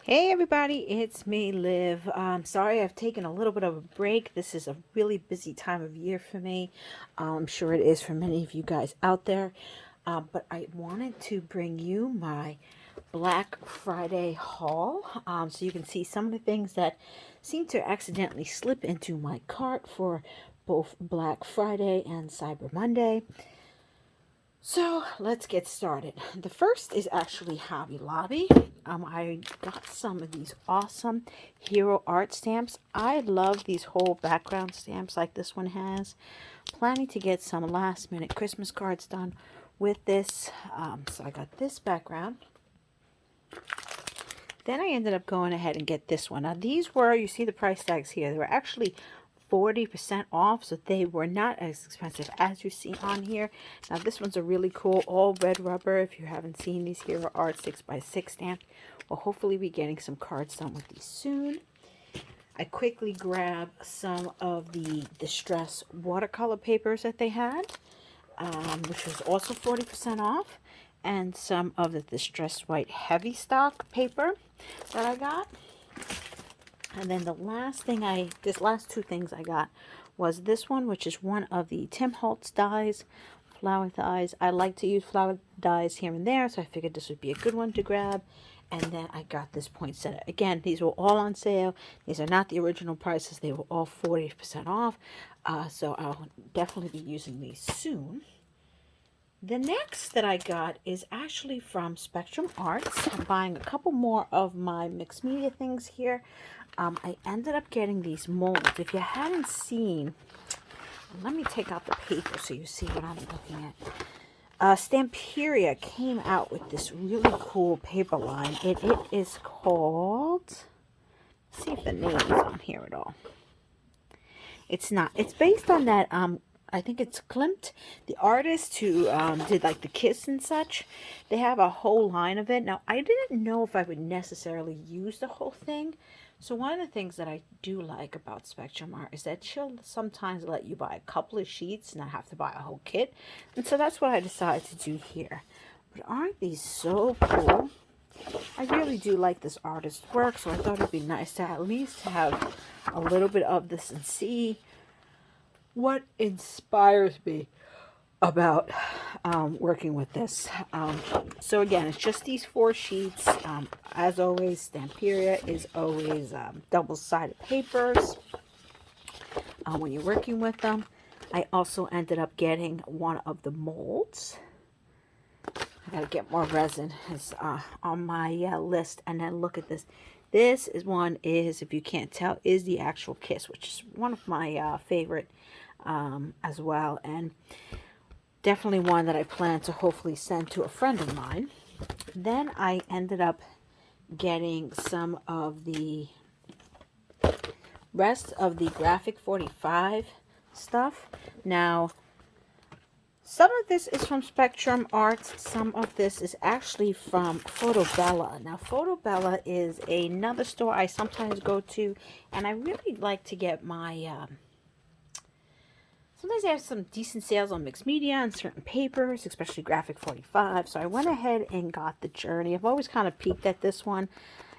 Hey everybody, it's me, Liv. Sorry I've taken a little bit of a break. This is a really busy time of year for me. I'm sure it is for many of you guys out there. But I wanted to bring you my Black Friday haul so you can see some of the things that seem to accidentally slip into my cart for both Black Friday and Cyber Monday. So let's get started. The first is actually Hobby Lobby. I got some of these awesome hero art stamps. I love these whole background stamps like this one has. Planning to get some last minute Christmas cards done with this. So I got this background. Then I ended up going ahead and get this one. Now these were, you see the price tags here, they were actually 40% off, so they were not as expensive as you see on here. Now this one's a really cool all red rubber. If you haven't seen these Hero Art 6x6 stamp, we'll hopefully be getting some cards done with these soon. I quickly grabbed some of the Distress watercolor papers that they had, which was also 40% off, and some of the Distress White Heavy Stock paper that I got. And then the last thing this last two things I got was this one, which is one of the Tim Holtz dies, flower dies. I like to use flower dies here and there, so I figured this would be a good one to grab. And then I got this poinsettia. Again, these were all on sale. These are not the original prices. They were all 40% off. So I'll definitely be using these soon. The next that I got is actually from Spectrum Arts. I'm buying a couple more of my mixed media things here. I ended up getting these molds. If you hadn't seen, let me take out the paper so you see what I'm looking at. Stamperia came out with this really cool paper line. It is called, let's see if the name is on here at all. It's not. It's based on that, I think it's Klimt, the artist who did like the Kiss and such. They have a whole line of it. Now, I didn't know if I would necessarily use the whole thing. So one of the things that I do like about Spectrum Art is that she'll sometimes let you buy a couple of sheets and not have to buy a whole kit. And so that's what I decided to do here. But aren't these so cool? I really do like this artist's work, so I thought it'd be nice to at least have a little bit of this and see what inspires me about working with this. So again, it's just these 4 sheets. As always, Stamperia is always double-sided papers when you're working with them. I also ended up getting one of the molds. I gotta get more resin. It's on my list. And then look at this. This is one is, if you can't tell, is the actual Kiss, which is one of my favorite as well, and definitely one that I plan to hopefully send to a friend of mine. Then I ended up getting some of the rest of the Graphic 45 stuff. Now, some of this is from Spectrum Arts. Some of this is actually from Photobella. Now, Photobella is another store I sometimes go to, and I really like to get my sometimes they have some decent sales on mixed media and certain papers, especially Graphic 45. So I went ahead and got the Journey. I've always kind of peeked at this one,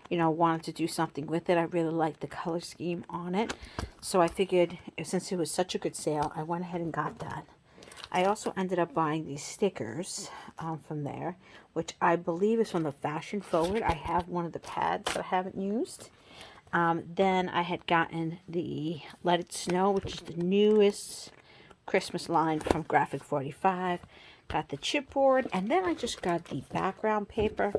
you know, wanted to do something with it. I really like the color scheme on it. So I figured, since it was such a good sale, I went ahead and got that. I also ended up buying these stickers from there, which I believe is from the Fashion Forward. I have one of the pads that I haven't used. Then I had gotten the Let It Snow, which is the newest Christmas line from Graphic 45. Got the chipboard, and then I just got the background paper.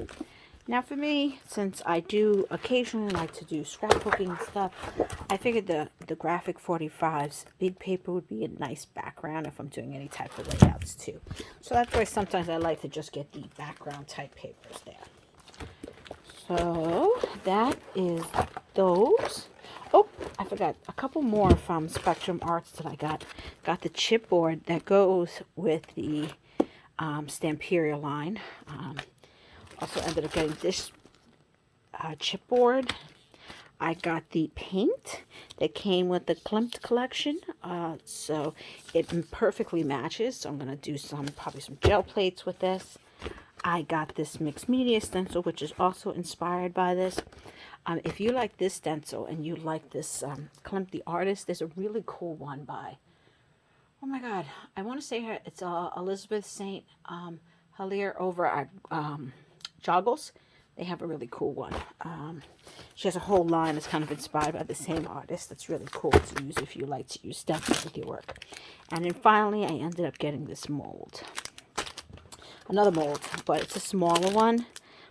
Now for me, since I do occasionally like to do scrapbooking and stuff, I figured the Graphic 45's big paper would be a nice background if I'm doing any type of layouts too. So that's why sometimes I like to just get the background type papers there. So that is those. Oh, I forgot a couple more from Spectrum Arts that I got. Got the chipboard that goes with the Stamperia line. Also ended up getting this chipboard. I got the paint that came with the Klimt collection. So it perfectly matches. So I'm going to do probably some gel plates with this. I got this mixed media stencil, which is also inspired by this. If you like this stencil and you like this Clem the Artist, there's a really cool one by, oh my God, I want to say her, it's Elizabeth St. Hilaire over at Joggles. They have a really cool one. She has a whole line that's kind of inspired by the same artist. That's really cool to use if you like to use stencils with your work. And then finally, I ended up getting this mold. Another mold, but it's a smaller one.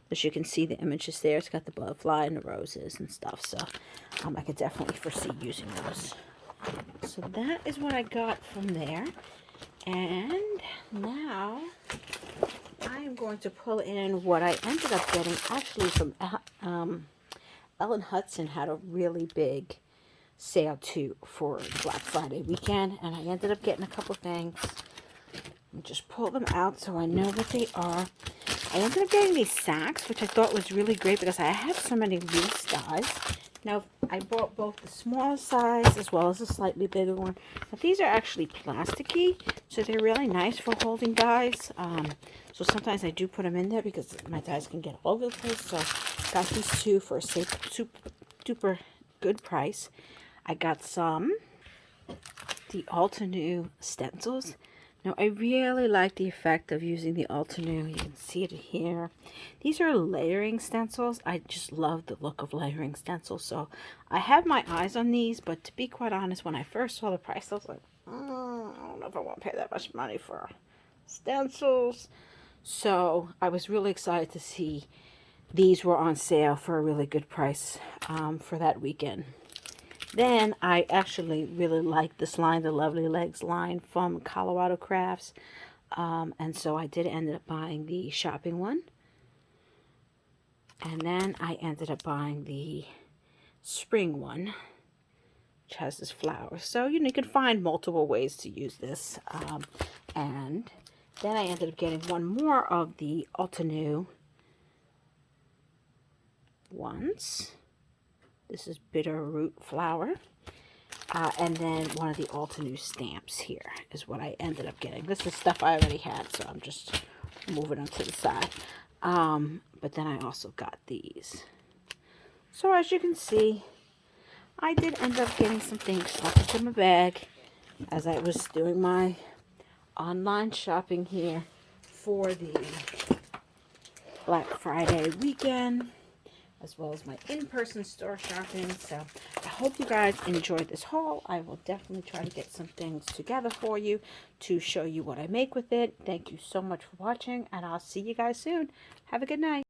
As you can see, the images there. It's got the butterfly and the roses and stuff. So I could definitely foresee using those. So that is what I got from there. And now I am going to pull in what I ended up getting actually from Ellen Hudson. Had a really big sale too for Black Friday weekend, and I ended up getting a couple things. Just pull them out so I know what they are. I ended up getting these sacks, which I thought was really great because I have so many loose dies. Now, I bought both the small size as well as a slightly bigger one. But these are actually plasticky, so they're really nice for holding dies. So sometimes I do put them in there because my dies can get all over the place. So got these two for a super good price. I got the Altenew Stencils. Now, I really like the effect of using the Altenew. You can see it here. These are layering stencils. I just love the look of layering stencils. So, I have my eyes on these, but to be quite honest, when I first saw the price, I was like, I don't know if I want to pay that much money for stencils. So, I was really excited to see these were on sale for a really good price for that weekend. Then I actually really like this line, the Lovely Legs line from Colorado Crafts. And so I did end up buying the shopping one. And then I ended up buying the spring one, which has this flower. So, you can find multiple ways to use this. And then I ended up getting one more of the Altenew ones. This is bitter root flower. And then one of the Altenew stamps here is what I ended up getting. This is stuff I already had, so I'm just moving them to the side. But then I also got these. So as you can see, I did end up getting some things stuck into my bag as I was doing my online shopping here for the Black Friday weekend, as well as my in-person store shopping. So I hope you guys enjoyed this haul. I will definitely try to get some things together for you to show you what I make with it. Thank you so much for watching, and I'll see you guys soon. Have a good night.